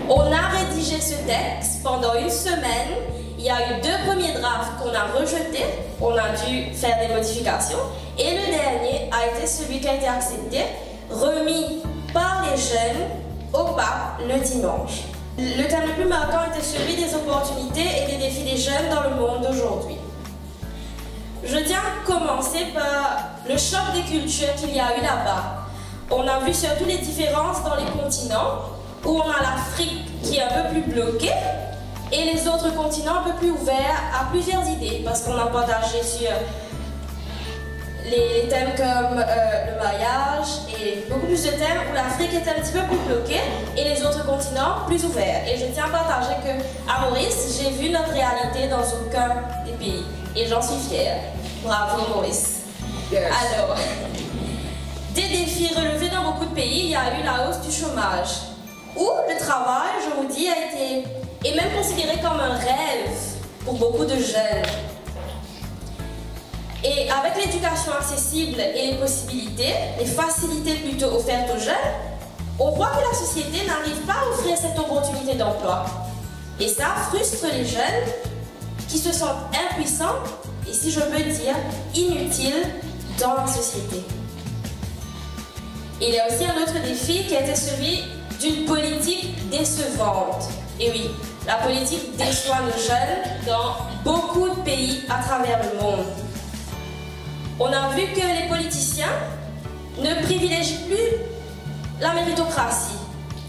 On a rédigé ce texte pendant une semaine. Il y a eu 2 premiers drafts qu'on a rejetés. On a dû faire des modifications. Et le dernier a été celui qui a été accepté, remis par les jeunes au pape le dimanche. Le thème le plus marquant était celui des opportunités et des défis des jeunes dans le monde d'aujourd'hui. Je tiens à commencer par le choc des cultures qu'il y a eu là-bas. On a vu surtout les différences dans les continents, où on a l'Afrique qui est un peu plus bloquée et les autres continents un peu plus ouverts à plusieurs idées, parce qu'on a partagé sur les thèmes comme le mariage et beaucoup plus de thèmes où l'Afrique est un petit peu plus bloquée et les autres continents plus ouverts. Et je tiens à partager qu'à Maurice, j'ai vu notre réalité dans aucun des pays et j'en suis fière. Bravo Maurice. Yes. Alors, des défis relevés dans beaucoup de pays, il y a eu la hausse du chômage, où le travail, je vous dis, est même considéré comme un rêve pour beaucoup de jeunes. Et avec l'éducation accessible et les possibilités, les facilités plutôt offertes aux jeunes, on voit que la société n'arrive pas à offrir cette opportunité d'emploi. Et ça frustre les jeunes qui se sentent impuissants et, si je peux dire, inutiles dans la société. Il y a aussi un autre défi qui était celui d'une politique décevante. Et oui, la politique déçoit nos jeunes dans beaucoup de pays à travers le monde. On a vu que les politiciens ne privilégient plus la méritocratie.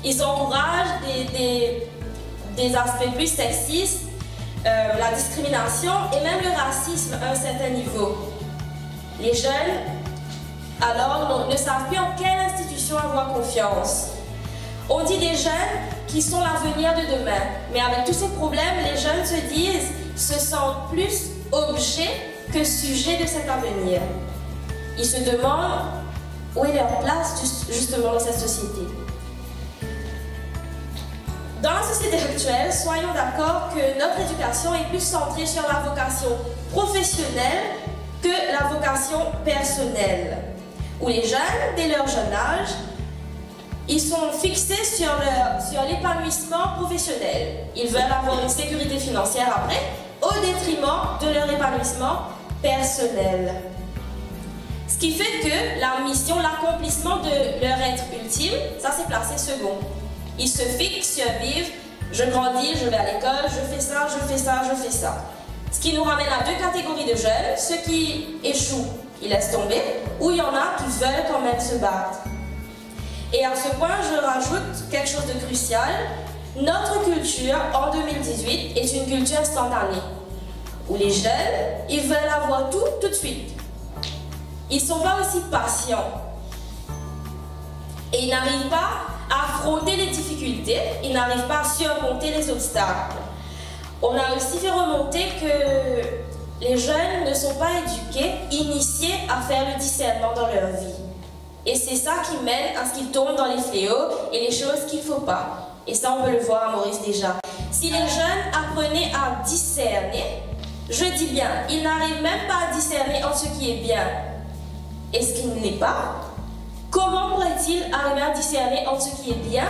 Ils encouragent des aspects plus sexistes, la discrimination et même le racisme à un certain niveau. Les jeunes, alors, ne savent plus en quelle institution avoir confiance. On dit des jeunes qui sont l'avenir de demain, mais avec tous ces problèmes, les jeunes se sentent plus objets que sujet de cet avenir. Ils se demandent où est leur place justement dans cette société. Dans la société actuelle, soyons d'accord que notre éducation est plus centrée sur la vocation professionnelle que la vocation personnelle, où les jeunes, dès leur jeune âge, ils sont fixés sur l'épanouissement professionnel. Ils veulent avoir une sécurité financière après, au détriment de leur épanouissement personnel. Ce qui fait que la mission, l'accomplissement de leur être ultime, ça s'est placé second. Ils se fixent sur vivre, je grandis, je vais à l'école, je fais ça, je fais ça, je fais ça. Ce qui nous ramène à 2 catégories de jeunes, ceux qui échouent, ils laissent tomber, ou il y en a qui veulent quand même se battre. Et à ce point, je rajoute quelque chose de crucial. Notre culture, en 2018, est une culture instantanée, où les jeunes, ils veulent avoir tout de suite. Ils ne sont pas aussi patients. Et ils n'arrivent pas à affronter les difficultés, ils n'arrivent pas à surmonter les obstacles. On a aussi fait remonter que les jeunes ne sont pas éduqués, initiés à faire le discernement dans leur vie. Et c'est ça qui mène à ce qu'ils tombent dans les fléaux et les choses qu'il ne faut pas. Et ça, on peut le voir à Maurice déjà. Si les jeunes apprenaient à discerner, je dis bien, ils n'arrivent même pas à discerner entre ce qui est bien et ce qui ne l'est pas. Comment pourraient-ils arriver à discerner entre ce qui est bien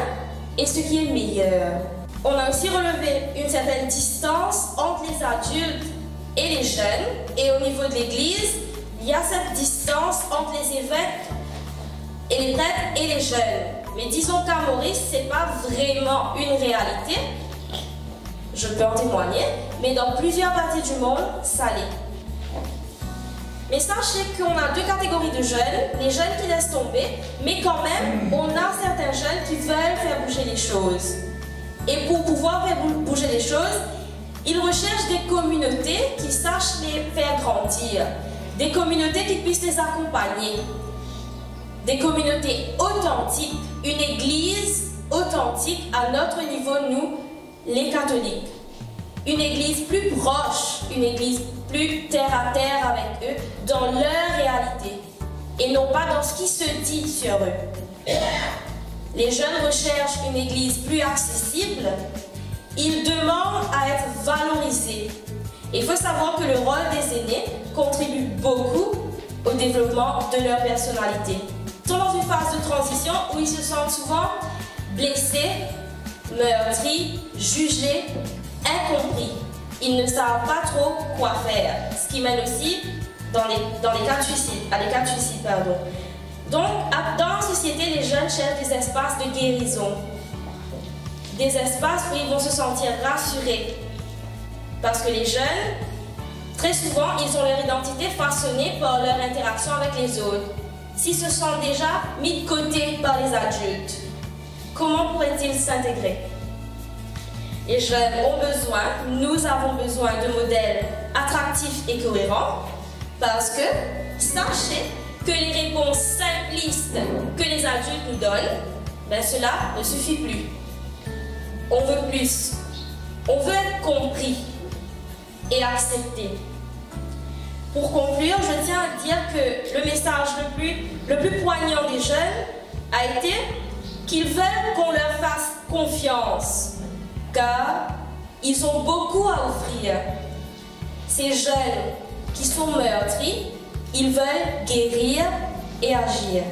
et ce qui est meilleur? On a aussi relevé une certaine distance entre les adultes et les jeunes. Et au niveau de l'Église, il y a cette distance entre les évêques et les prêtres et les jeunes. Mais disons qu'à Maurice, ce n'est pas vraiment une réalité. Je peux en témoigner. Mais dans plusieurs parties du monde, ça l'est. Mais sachez qu'on a 2 catégories de jeunes, les jeunes qui laissent tomber, mais quand même, on a certains jeunes qui veulent faire bouger les choses. Et pour pouvoir faire bouger les choses, ils recherchent des communautés qui sachent les faire grandir, des communautés qui puissent les accompagner, des communautés authentiques, une église authentique à notre niveau, nous, les catholiques. Une église plus proche, une église plus terre à terre avec eux, dans leur réalité, et non pas dans ce qui se dit sur eux. Les jeunes recherchent une église plus accessible, ils demandent à être valorisés. Il faut savoir que le rôle des aînés contribue beaucoup au développement de leur personnalité. Ils sont dans une phase de transition où ils se sentent souvent blessés, meurtris, jugés, incompris. Ils ne savent pas trop quoi faire, ce qui mène aussi à des cas de suicide. Donc, dans la société, les jeunes cherchent des espaces de guérison, des espaces où ils vont se sentir rassurés. Parce que les jeunes, très souvent, ils ont leur identité façonnée par leur interaction avec les autres. S'ils se sentent déjà mis de côté par les adultes, comment pourraient-ils s'intégrer? Les jeunes nous avons besoin de modèles attractifs et cohérents parce que, sachez que les réponses simplistes que les adultes nous donnent, cela ne suffit plus. On veut plus. On veut être compris et accepté. Pour conclure, je tiens à dire que le message le plus poignant des jeunes a été qu'ils veulent qu'on leur fasse confiance, car ils ont beaucoup à offrir. Ces jeunes qui sont meurtris, ils veulent guérir et agir.